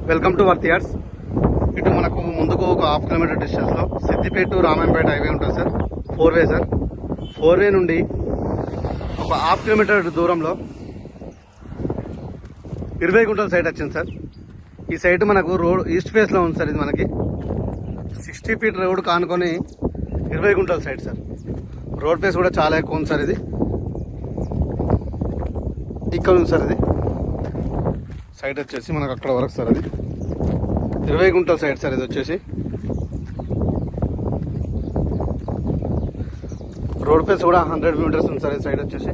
Welcome to వర్తియార్స్. ఇటు మనకు ముందుకు ఒక హాఫ్ కిలోమీటర్ డిస్టెన్స్లో సిద్దిపేట టు రామాయంపేట హైవే ఉంటుంది సార్. 4 way sir. 4 వే నుండి ఒక హాఫ్ కిలోమీటర్ దూరంలో 20 గుంటల సైట్ వచ్చింది సార్. ఈ సైట్ మనకు రోడ్ ఈస్ట్ ఫేస్లో ఉంది సార్. ఇది మనకి 60 ఫీట్ రోడ్ కానుకొని 20 గుంటల సైట్ సార్. రోడ్ ఫేస్ కూడా చాలా ఎక్కువ ఉంది సార్. ఇది ఇక్కడ ఉంది సార్. ఇది సైట్ వచ్చేసి మనకు అక్కడ వరకు సార్. అది 20 గుంటల సైట్ సార్. ఇది వచ్చేసి రోడ్ ఫేస్ కూడా 100 మీటర్స్ ఉంది సార్. ఈ సైడ్ వచ్చేసి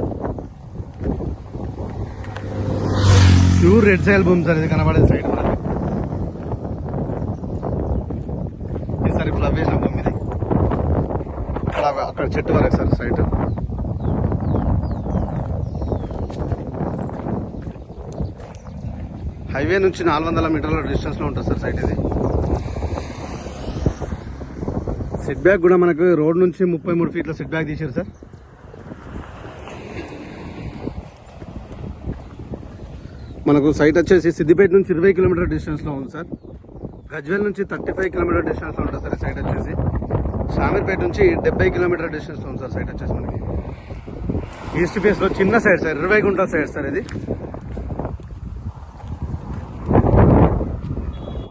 ప్యూర్ రెడ్ సాయిల్ భూమి సార్. ఇది కనబడేది సైడ్ మనకి. ఇది సార్ ఇప్పుడు వేసిన భూమి. ఇది అక్కడ చెట్టు వరకు సార్ సైట్. హైవే నుంచి 400 మీటర్ల డిస్టెన్స్లో ఉంటుంది సార్ సైట్. ఇది సెట్ బ్యాక్ కూడా మనకు రోడ్ నుంచి 33 ఫీట్ల సెట్ బ్యాక్ తీసారు సార్. మనకు సైట్ వచ్చేసి సిద్దిపేట నుంచి 20 కిలోమీటర్ డిస్టెన్స్లో ఉంది సార్. గజ్వేల్ నుంచి 35 కిలోమీటర్ డిస్టెన్స్లో ఉంటుంది సార్. సైట్ వచ్చేసి షామీర్పేట నుంచి 70 కిలోమీటర్ డిస్టెన్స్లో ఉంది సార్. సైట్ వచ్చేసి మనకి ఈస్ట్ ఫేస్లో చిన్న సైడ్ సార్. 20 గుంటల సైడ్ సార్. ఇది